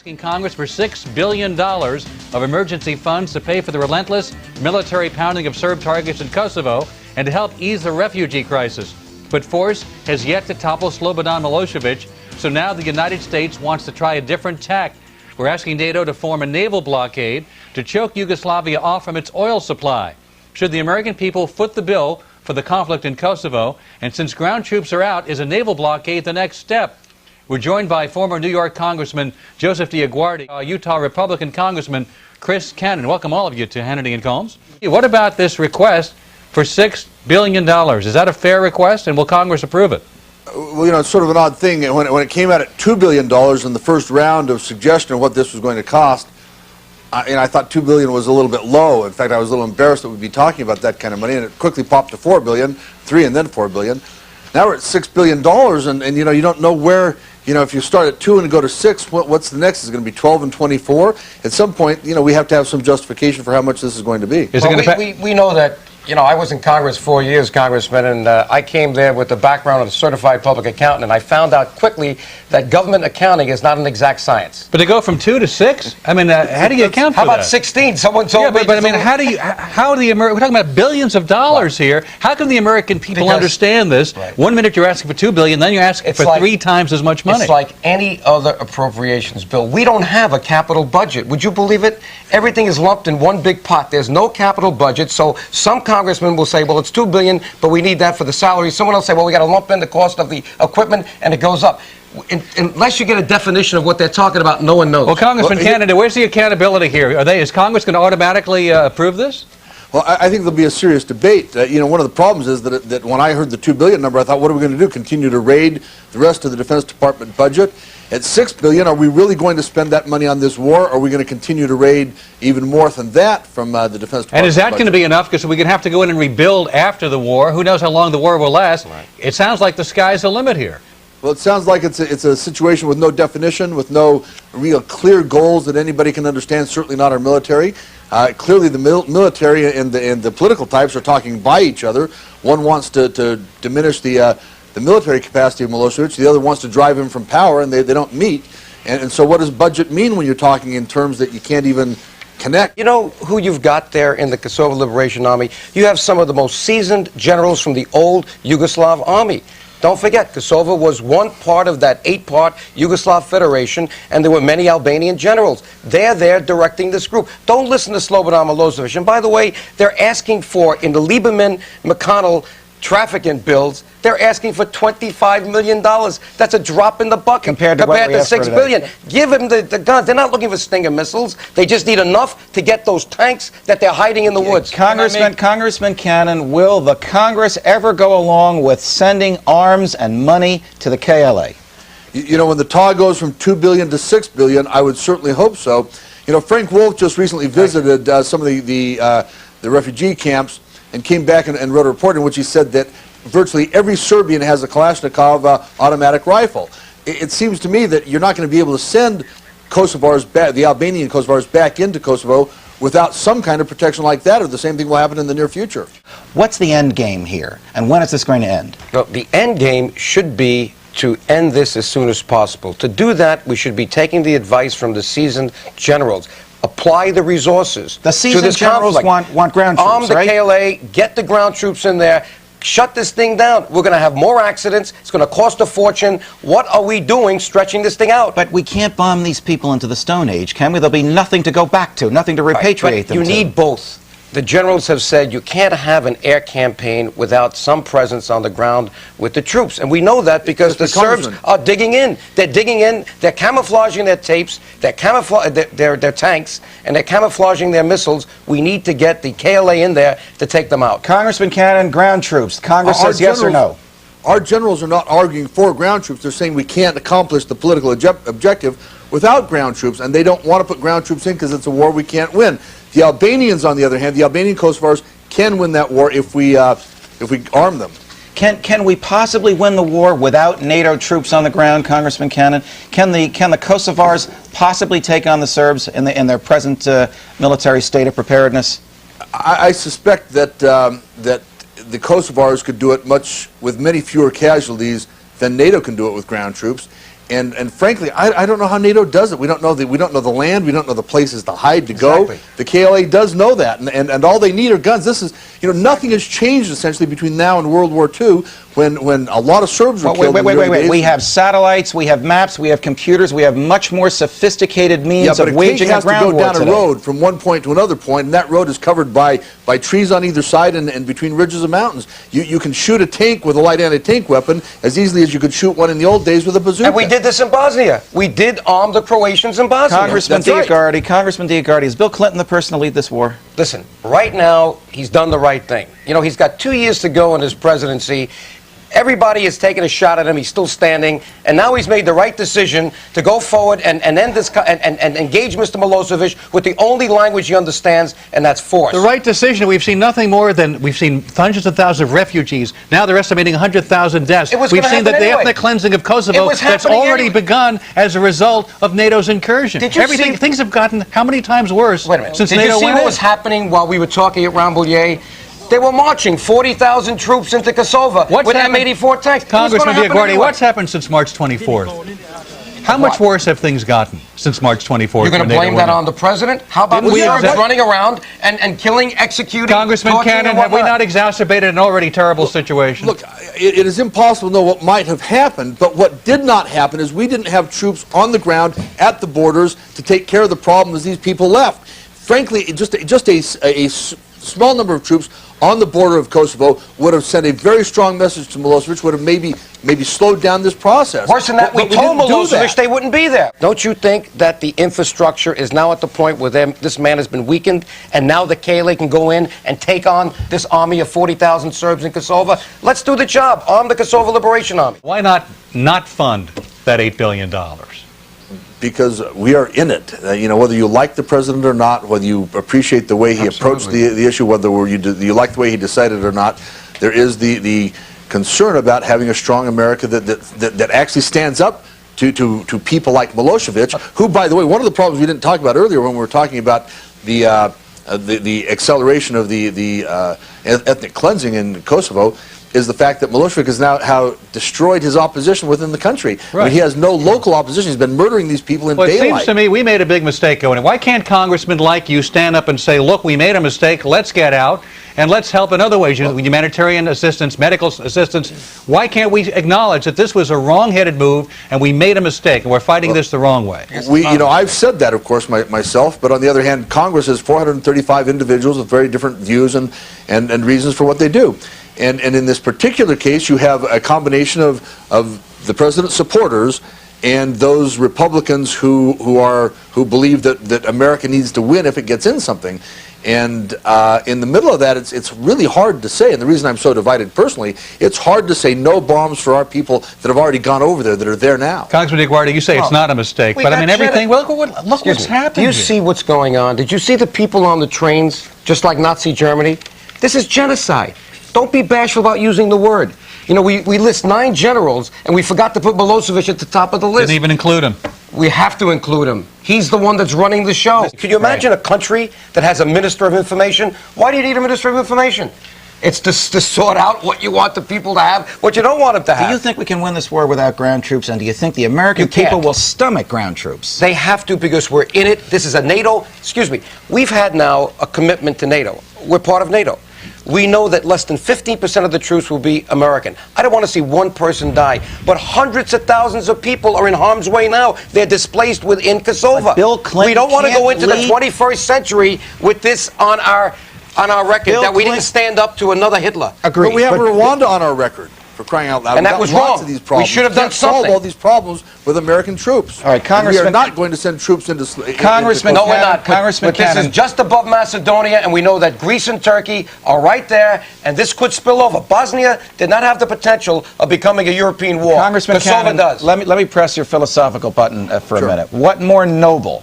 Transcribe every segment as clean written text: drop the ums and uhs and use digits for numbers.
Asking Congress for $6 billion of emergency funds to pay for the relentless military pounding of Serb targets in Kosovo and to help ease the refugee crisis. But force has yet to topple Slobodan Milosevic, so now the United States wants to try a different tack. We're asking NATO to form a naval blockade to choke Yugoslavia off from its oil supply. Should the American people foot the bill for the conflict in Kosovo? And since ground troops are out, is a naval blockade the next step? We're joined by former New York Congressman Joseph DioGuardi, Utah Republican Congressman Chris Cannon. Welcome all of you to Hannity and Colmes. What about this request for $6 billion? Is that a fair request, and will Congress approve it? Well, you know, it's sort of an odd thing. When it came out at $2 billion in the first round of suggestion of what this was going to cost, I thought $2 billion was a little bit low. In fact, I was a little embarrassed that we'd be talking about that kind of money, and it quickly popped to $4 billion, $3 billion, and then $4 billion. Now we're at $6 billion, and you know, you don't know where. You know, if you start at 2 and go to 6, what's the next? Is it going to be 12 and 24? At some point, you know, we have to have some justification for how much this is going to be. We know that, you know, I was in Congress 4 years, Congressman, and I came there with the background of a certified public accountant, and I found out quickly that government accounting is not an exact science. But to go from 2 to 6? I mean, how do you account for that? How about 16? Someone told me. But I mean, we're talking about billions of dollars here. How can the American people understand this? Right. 1 minute you're asking for $2 billion, then you're asking for 3 times as much money. It's like any other appropriations bill. We don't have a capital budget. Would you believe it? Everything is lumped in one big pot. There's no capital budget, so some congressman will say, well, it's $2 billion, but we need that for the salary. Someone else will say, well, we got to lump in the cost of the equipment, and it goes up. Unless you get a definition of what they're talking about, no one knows. Well, Congressman Canada, where's the accountability here? Is Congress going to automatically approve this? Well, I think there'll be a serious debate. You know, one of the problems is that when I heard the $2 billion number, I thought, what are we going to do? Continue to raid the rest of the Defense Department budget? At $6 billion, are we really going to spend that money on this war, or are we going to continue to raid even more than that from the Defense Department? And is that going to be enough? Because we're going to have to go in and rebuild after the war. Who knows how long the war will last? Right. It sounds like the sky's the limit here. Well, it sounds like it's a situation with no definition, with no real clear goals that anybody can understand, certainly not our military. Clearly the military and the political types are talking by each other. One wants to diminish the military capacity of Milosevic, the other wants to drive him from power, and they don't meet. And so what does budget mean when you're talking in terms that you can't even connect? You know who you've got there in the Kosovo Liberation Army? You have some of the most seasoned generals from the old Yugoslav army. Don't forget, Kosovo was one part of that 8-part Yugoslav Federation, and there were many Albanian generals. They're there directing this group. Don't listen to Slobodan Milosevic. And by the way, they're asking for, in the Lieberman-McConnell trafficking bills, they're asking for $25 million. That's a drop in the bucket compared to $6 billion. Give them the guns. They're not looking for Stinger missiles. They just need enough to get those tanks that they're hiding in the woods. Congressman Cannon, will the Congress ever go along with sending arms and money to the KLA? You know, when the TAW goes from $2 billion to $6 billion, I would certainly hope so. You know, Frank Wolf just recently visited some of the refugee camps and came back and wrote a report in which he said that virtually every Serbian has a Kalashnikov automatic rifle. It seems to me that you're not going to be able to send Kosovars back, the Albanian Kosovars back into Kosovo without some kind of protection like that, or the same thing will happen in the near future. What's the end game here, and when is this going to end? Well, the end game should be to end this as soon as possible. To do that, we should be taking the advice from the seasoned generals. Apply the resources the seasoned to this generals conflict. want ground troops, Arm the right? KLA, get the ground troops in there, shut this thing down. We're going to have more accidents. It's going to cost a fortune. What are we doing stretching this thing out? But we can't bomb these people into the Stone Age, can we? There'll be nothing to go back to, nothing to repatriate them to. You need both. The generals have said you can't have an air campaign without some presence on the ground with the troops. And we know that because the Serbs are digging in. They're digging in. They're camouflaging their tapes. They're their tanks. And they're camouflaging their missiles. We need to get the KLA in there to take them out. Congressman Cannon, ground troops. Congress says yes or no. Our generals are not arguing for ground troops. They're saying we can't accomplish the political objective without ground troops. And they don't want to put ground troops in because it's a war we can't win. The Albanians, on the other hand, the Albanian Kosovars can win that war if we arm them. Can we possibly win the war without NATO troops on the ground, Congressman Cannon? Can the Kosovars possibly take on the Serbs in their present military state of preparedness? I suspect that that the Kosovars could do it with many fewer casualties than NATO can do it with ground troops. And frankly, I don't know how NATO does it. We don't know the land. We don't know the places to hide to go. The KLA does know that, and all they need are guns. This is, nothing has changed essentially between now and World War II, when a lot of Serbs were killed. Wait. We have satellites, we have maps, we have computers, we have much more sophisticated means of waging a ground war today. But a tank has to go down a road from one point to another point, and that road is covered by trees on either side and between ridges of mountains. You can shoot a tank with a light anti-tank weapon as easily as you could shoot one in the old days with a bazooka. And we did this in Bosnia. We did arm the Croatians in Bosnia. Congressman DioGuardi, is Bill Clinton the person to lead this war? Listen, right now, he's done the right thing. He's got 2 years to go in his presidency. Everybody is taking a shot at him. He's still standing, and now he's made the right decision to go forward and end this and engage Mr. Milosevic with the only language he understands, and that's force. The right decision. We've seen nothing more than hundreds of thousands of refugees. Now they're estimating 100,000 deaths. We've seen that the ethnic cleansing of Kosovo that's already begun as a result of NATO's incursion. Things have gotten how many times worse since NATO went in? Did you see what was happening while we were talking at Rambouillet? They were marching 40,000 troops into Kosovo with M84 tanks. Congressman DioGuardi, what's happened since March 24th? How much worse have things gotten since March 24th? You're going to blame that on the president? How about the Serbs running around and killing, executing, Congressman Cannon, have we not exacerbated an already terrible situation? Look, it is impossible to know what might have happened, but what did not happen is we didn't have troops on the ground at the borders to take care of the problem as these people left. Frankly, just a small number of troops on the border of Kosovo would have sent a very strong message to Milosevic, would have maybe slowed down this process. Worse than that, we told Milosevic they wouldn't be there. Don't you think that the infrastructure is now at the point where this man has been weakened, and now the KLA can go in and take on this army of 40,000 Serbs in Kosovo? Let's do the job. Arm the Kosovo Liberation Army. Why not fund that $8 billion? Because we are in it. Whether you like the president or not, whether you appreciate the way he approached the issue, whether you like the way he decided or not, there is the concern about having a strong America that actually stands up to people like Milosevic, who, by the way, one of the problems we didn't talk about earlier when we were talking about the acceleration of the ethnic cleansing in Kosovo is the fact that Milosevic has now destroyed his opposition within the country. Right. I mean, he has no local opposition. He's been murdering these people in daylight. It seems to me we made a big mistake going in. Why can't congressmen like you stand up and say, look, we made a mistake, let's get out, and let's help in other ways, humanitarian assistance, medical assistance. Why can't we acknowledge that this was a wrong-headed move and we made a mistake and we're fighting this the wrong way? I've said that, of course, myself, but on the other hand, Congress has 435 individuals with very different views and reasons for what they do. And in this particular case, you have a combination of the president's supporters and those Republicans who believe that America needs to win if it gets in something. And in the middle of that, it's really hard to say. And the reason I'm so divided personally, it's hard to say no bombs for our people that have already gone over there, that are there now. Congressman DioGuardi, you say it's not a mistake, but I mean everything. Look what's happened. Do you see what's going on? Did you see the people on the trains, just like Nazi Germany? This is genocide. Don't be bashful about using the word. We list 9 generals, and we forgot to put Milosevic at the top of the list. Didn't even include him. We have to include him. He's the one that's running the show. Could you imagine a country that has a minister of information? Why do you need a minister of information? It's to sort out what you want the people to have, what you don't want them to have. Do you think we can win this war without ground troops, and do you think the American people will stomach ground troops? They have to, because we're in it. This is a NATO, we've had now a commitment to NATO. We're part of NATO. We know that less than 15% of the troops will be American. I don't want to see one person die, but hundreds of thousands of people are in harm's way now. They're displaced within Kosovo. Bill Clinton, we don't want to go into the 21st century with this on our record, that we didn't stand up to another Hitler. Agreed. But we have Rwanda on our record, for crying out loud. And that was wrong. Of these problems. We should have done something. Solve all these problems with American troops. All right, Congressman. We are not going to send troops into Congressman, no, we're not. Congressman, but this is just above Macedonia, and we know that Greece and Turkey are right there, and this could spill over. Bosnia did not have the potential of becoming a European war. Congressman Kosovo does. Let me press your philosophical button for a minute. What more noble,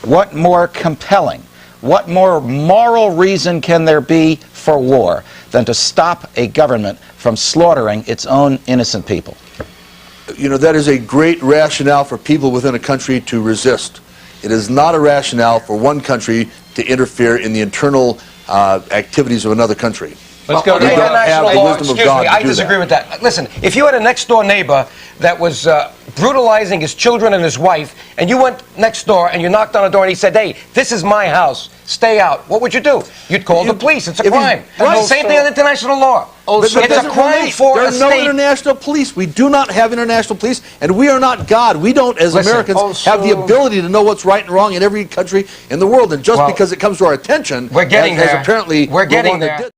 what more compelling, what more moral reason can there be for war than to stop a government from slaughtering its own innocent people? That is a great rationale for people within a country to resist. It is not a rationale for one country to interfere in the internal activities of another country. Let's go to We don't international have the law. wisdom of Excuse God me, to I do disagree that. with that. Listen, if you had a next-door neighbor that was brutalizing his children and his wife, and you went next door and you knocked on the door and he said, "Hey, this is my house, stay out," what would you do? You'd call the police. It's a if he's- crime. right. Same thing on international law. But It's a doesn't crime relate. for there a are no state. international police. We do not have international police, and we are not God. We don't, as Listen, Americans, have the ability to know what's right and wrong in every country in the world. And just Well, because it comes to our attention, we're getting as there. apparently We're getting one that there. did.